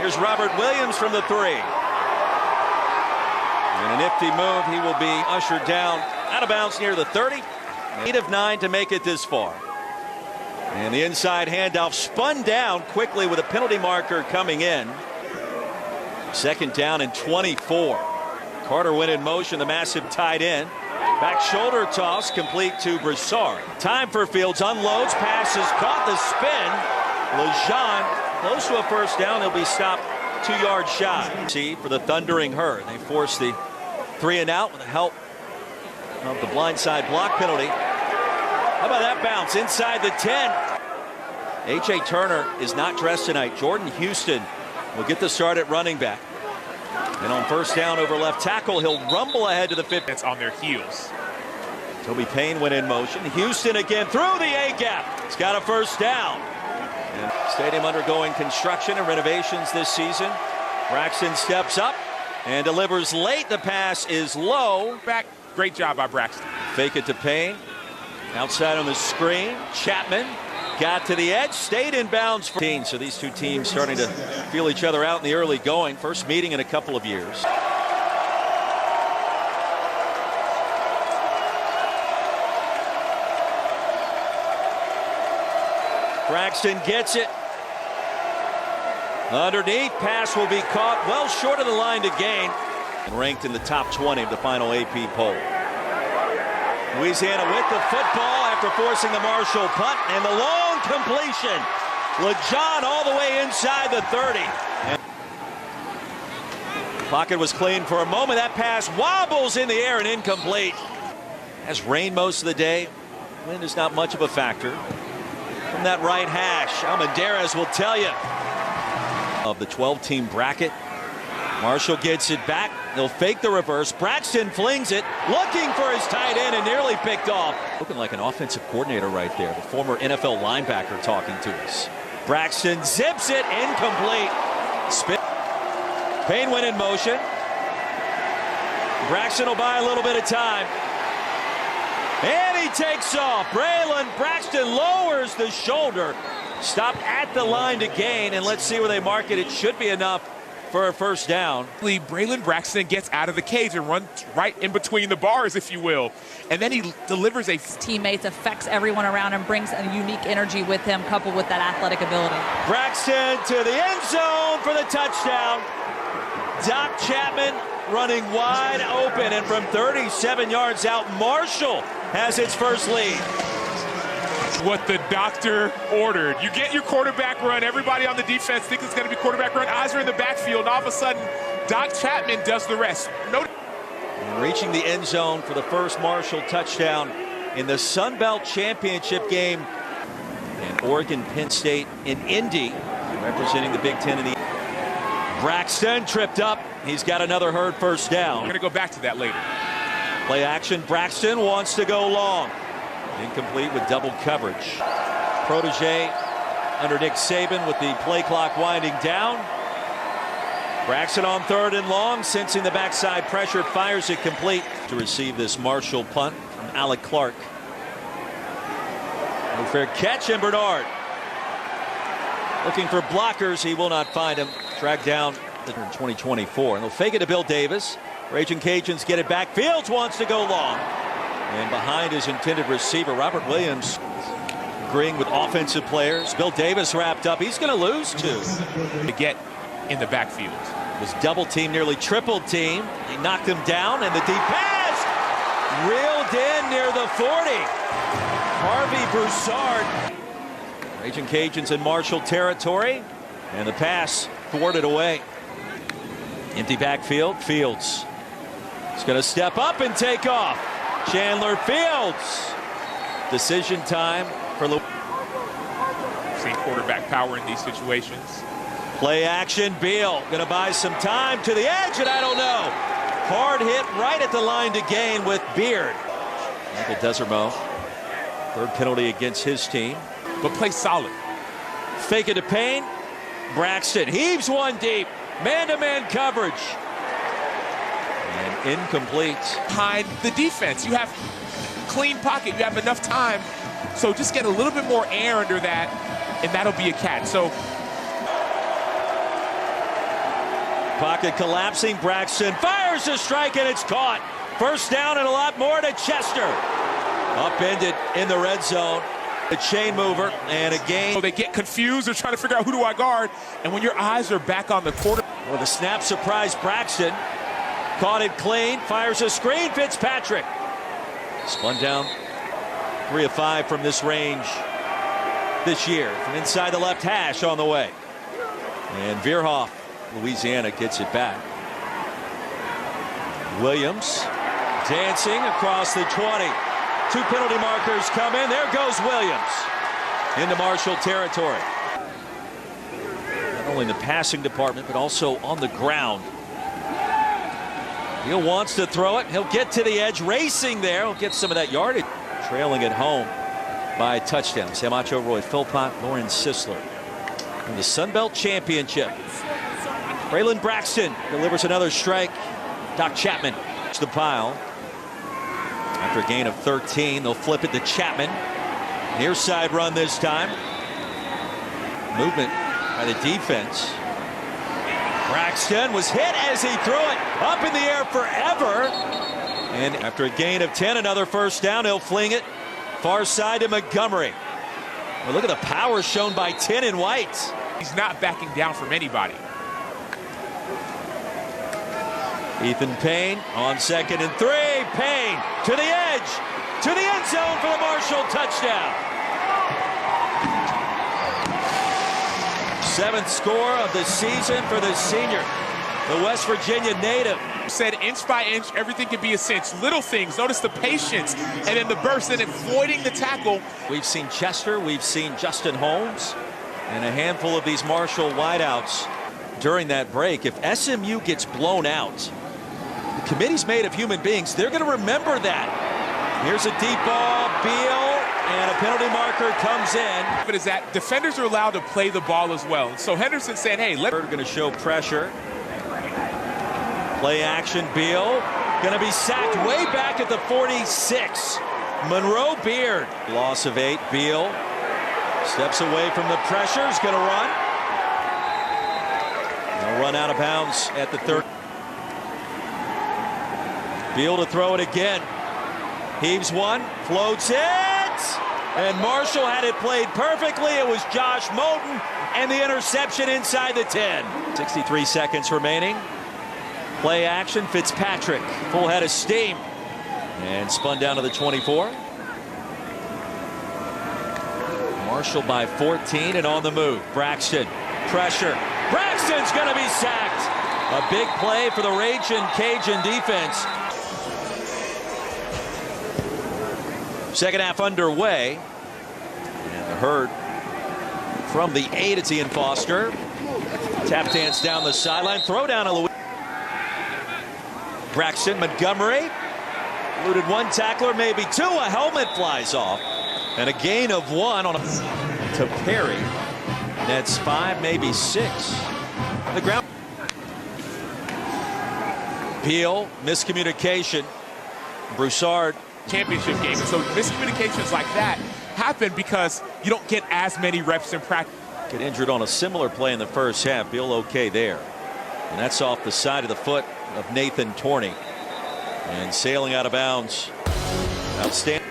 Here's Robert Williams from the three. And a nifty move. He will be ushered down out of bounds near the 30. 8 of 9 to make it this far. And the inside handoff spun down quickly with a penalty marker coming in. Second down and 24. Carter went in motion, the massive tight end. Back shoulder toss complete to Broussard. Time for Fields, unloads, passes, caught the spin. Lejean close to a first down. He'll be stopped 2 yards shy. See for the thundering Hurd. They force the 3 and out with the help of the blindside block penalty. How about that bounce inside the 10? A.J. Turner is not dressed tonight. Jordan Houston will get the start at running back. And on first down over left tackle, he'll rumble ahead to the 50. That's on their heels. Toby Payne went in motion. Houston again through the A-gap. He's got a first down. And stadium undergoing construction and renovations this season. Braxton steps up and delivers late. The pass is low. Back. Great job by Braxton. Fake it to Payne. Outside on the screen. Chapman got to the edge, stayed in bounds for teams. So these two teams starting to feel each other out in the early going. First meeting in a couple of years. Braxton gets it. Underneath, pass will be caught well short of the line to gain. And ranked in the top 20 of the final AP poll. Louisiana with the football after forcing the Marshall punt and the long completion. Lejean all the way inside the 30. And pocket was clean for a moment. That pass wobbles in the air and incomplete. Has rained most of the day. Wind is not much of a factor. From that right hash, Almendarez will tell you. Of the 12-team bracket. Marshall gets it back. They'll fake the reverse. Braxton flings it, looking for his tight end and nearly picked off. Looking like an offensive coordinator right there. The former NFL linebacker talking to us. Braxton zips it, incomplete. Spin. Payne went in motion. Braxton will buy a little bit of time. And he takes off. Braylon Braxton lowers the shoulder. Stopped at the line to gain, and let's see where they mark it. It should be enough for a first down. Braylon Braxton gets out of the cage and runs right in between the bars, if you will. And then he delivers a... Teammates, affects everyone around and brings a unique energy with him, coupled with that athletic ability. Braxton to the end zone for the touchdown. Doc Chapman running wide open, and from 37 yards out, Marshall has its first lead. What the doctor ordered. You get your quarterback run. Everybody on the defense thinks it's going to be quarterback run. Eyes are in the backfield, and all of a sudden, Doc Chapman does the rest. Reaching the end zone for the first Marshall touchdown in the Sunbelt Championship game. And Oregon, Penn State in Indy, representing the Big Ten in the... Braxton tripped up. He's got another Hurd first down. We're going to go back to that later. Play action. Braxton wants to go long. Incomplete with double coverage. Protege under Nick Saban with the play clock winding down. Braxton on third and long, sensing the backside pressure, fires it complete to receive this Marshall punt from Alec Clark. No fair catch, and Bernard looking for blockers. He will not find him. Dragged down in 2024. And they'll fake it to Bill Davis. Ragin' Cajuns get it back. Fields wants to go long. And behind his intended receiver, Robert Williams agreeing with offensive players. Bill Davis wrapped up. He's going to lose two. To get in the backfield. Was double team, nearly triple team. They knocked him down, and the deep pass reeled in near the 40. Harvey Broussard. Ragin' Cajuns in Marshall territory, and the pass thwarted away. Empty backfield. Fields is going to step up and take off. Chandler Fields. Decision time for Louisiana. Same quarterback power in these situations. Play action. Beal going to buy some time to the edge, and I don't know. Hard hit right at the line to gain with Beard. Michael Desermo. Third penalty against his team. But play solid. Fake it to Payne. Braxton heaves one deep. Man-to-man coverage. And incomplete. Behind the defense. You have clean pocket. You have enough time. So just get a little bit more air under that, and that'll be a catch. So Pocket collapsing. Braxton fires a strike, and it's caught. First down and a lot more to Chester. Upended in the red zone. The chain mover and a gain. So they get confused. They're trying to figure out who do I guard. And when your eyes are back on the quarter. Well, the snap surprised Braxton. Caught it clean. Fires a screen. Fitzpatrick. Spun down. 3 of 5 from this range this year. From inside the left hash on the way. And Veerhoff, Louisiana, gets it back. Williams dancing across the 20. 2 penalty markers come in. There goes Williams into Marshall territory. Not only in the passing department, but also on the ground. He wants to throw it. He'll get to the edge, racing there. He'll get some of that yardage. Trailing at home by a touchdown. Samacho Roy, Philpott, Lauren Sisler. In the Sunbelt Championship. Braylon Braxton delivers another strike. Doc Chapman to the pile. After a gain of 13, they'll flip it to Chapman. Near side run this time. Movement by the defense. Braxton was hit as he threw it up in the air forever. And after a gain of 10, another first down. He'll fling it far side to Montgomery. Well, look at the power shown by 10 in white. He's not backing down from anybody. Ethan Payne on 2nd and 3. Payne to the edge, to the end zone for the Marshall touchdown. 7th score of the season for the senior, the West Virginia native. Said inch by inch, everything can be a cinch. Little things, notice the patience, and then the burst, and avoiding the tackle. We've seen Chester, we've seen Justin Holmes, and a handful of these Marshall wideouts during that break. If SMU gets blown out, the committee's made of human beings. They're going to remember that. Here's a deep ball, Beal, and a penalty marker comes in. But is that defenders are allowed to play the ball as well. And so Henderson saying, hey, We're going to show pressure. Play action, Beal. Going to be sacked way back at the 46. Monroe Beard. Loss of 8. Beal steps away from the pressure. He's going to run. He'll run out of bounds at the 30. Beal to throw it again. Heaves one, floats it, and Marshall had it played perfectly. It was Josh Moulton, and the interception inside the 10. 63 seconds remaining. Play action, Fitzpatrick, full head of steam, and spun down to the 24. Marshall by 14 and on the move. Braxton, pressure. Braxton's going to be sacked. A big play for the raging Cajun defense. Second half underway. And the Hurd from the 8. It's Ian Foster. Tap dance down the sideline. Throw down to Louisia. Braxton, Montgomery. Eluded one tackler, maybe 2. A helmet flies off. And a gain of 1 on to Perry. That's 5, maybe 6. On the ground. Beal, miscommunication. Broussard. Championship game. And so miscommunications like that happen because you don't get as many reps in practice. Get injured on a similar play in the first half. Beal okay there. And that's off the side of the foot of Nathan Torney. And sailing out of bounds. Outstanding.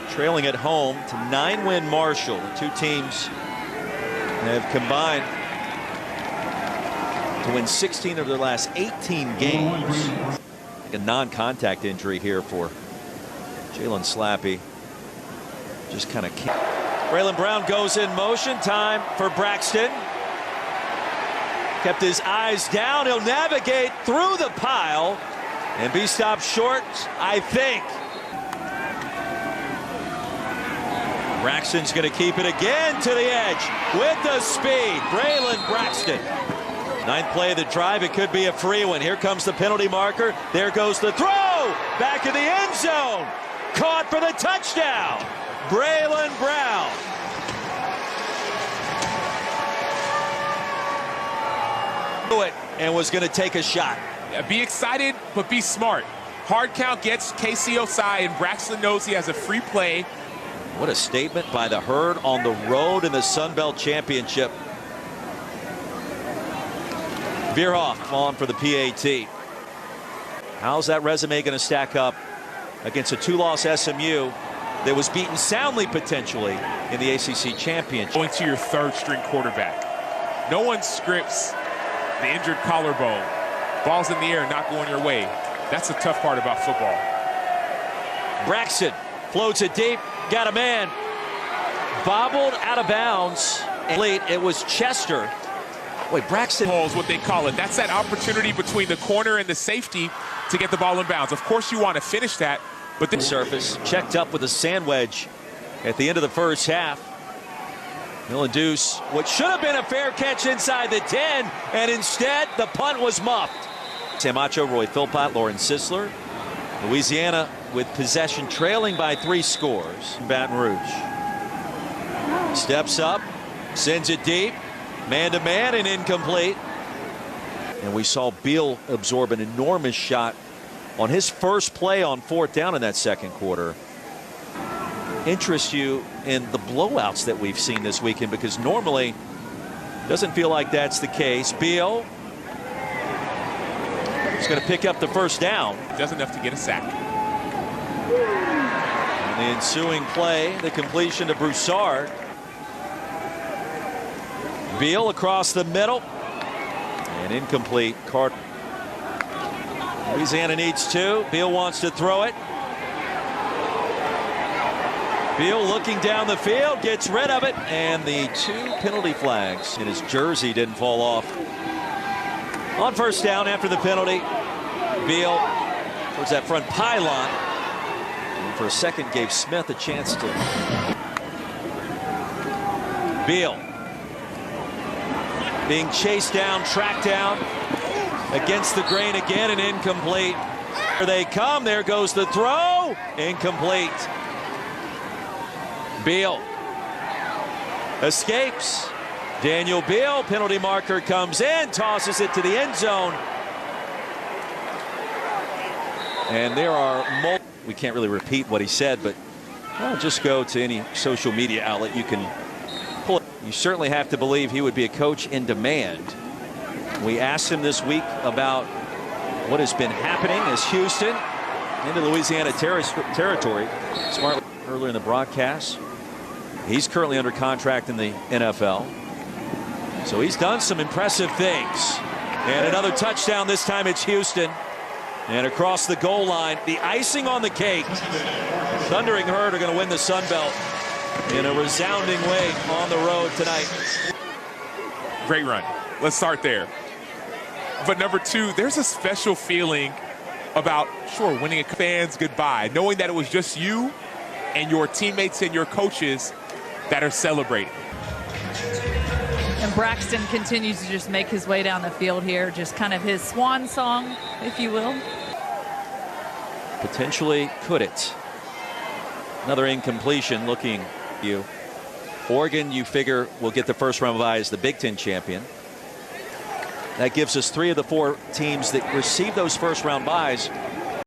Trailing at home to 9-win Marshall. The two teams have combined to win 16 of their last 18 games. Like a non-contact injury here for Jalen Slappy. Just kind of can't. Braylon Brown goes in motion. Time for Braxton. Kept his eyes down. He'll navigate through the pile and be stopped short, I think. Braxton's going to keep it again to the edge with the speed. Braylon Braxton. 9th play of the drive. It could be a free one. Here comes the penalty marker. There goes the throw. Back in the end zone. Caught for the touchdown. Braylon Brown. It and was going to take a shot. Yeah, be excited, but be smart. Hard count gets KC side, and Braxton knows he has a free play. What a statement by the Hurd on the road in the Sunbelt Championship. Veerhoff on for the PAT. How's that resume going to stack up against a 2-loss SMU that was beaten soundly potentially in the ACC championship? Going to your third-string quarterback. No one scripts the injured collarbone. Ball's in the air, not going your way. That's the tough part about football. Braxton floats it deep, got a man. Bobbled out of bounds. Late, it was Chester. Boy, Braxton is what they call it. That's that opportunity between the corner and the safety to get the ball in bounds. Of course, you want to finish that, but the surface checked up with a sand wedge at the end of the first half. He'll induce what should have been a fair catch inside the 10, and instead the punt was muffed. Samacho, Roy Philpott, Lauren Sisler. Louisiana with possession, trailing by 3 scores. Baton Rouge steps up, sends it deep, man-to-man, and incomplete. And we saw Beal absorb an enormous shot on his first play on 4th down in that second quarter. Interest you in the blowouts that we've seen this weekend, because normally it doesn't feel like that's the case. Beal is going to pick up the first down. Does enough to get a sack. And the ensuing play, the completion to Broussard. Beal across the middle. And incomplete. Louisiana needs 2. Beal wants to throw it. Beal looking down the field, gets rid of it, and the 2 penalty flags. And his jersey didn't fall off. On first down after the penalty, Beal towards that front pylon. And for a second gave Smith a chance to. Beal being chased down, tracked down against the grain again, and incomplete. Here they come. There goes the throw. Incomplete. Beal escapes. Daniel Beal, penalty marker, comes in, tosses it to the end zone. And there are we can't really repeat what he said, but just go to any social media outlet. You can pull it. You certainly have to believe he would be a coach in demand. We asked him this week about what has been happening as Houston into Louisiana territory. Smartly earlier in the broadcast. He's currently under contract in the NFL. So he's done some impressive things. And another touchdown. This time it's Houston. And across the goal line, the icing on the cake. Thundering Herd are going to win the Sunbelt in a resounding way on the road tonight. Great run. Let's start there. But number 2, there's a special feeling about, winning a fans goodbye, knowing that it was just you and your teammates and your coaches that are celebrating. And Braxton continues to just make his way down the field here, just kind of his swan song, if you will. Potentially could it. Another incompletion. Looking you. Oregon, you figure, will get the first round bye as the Big Ten champion. That gives us 3 of the 4 teams that receive those first round byes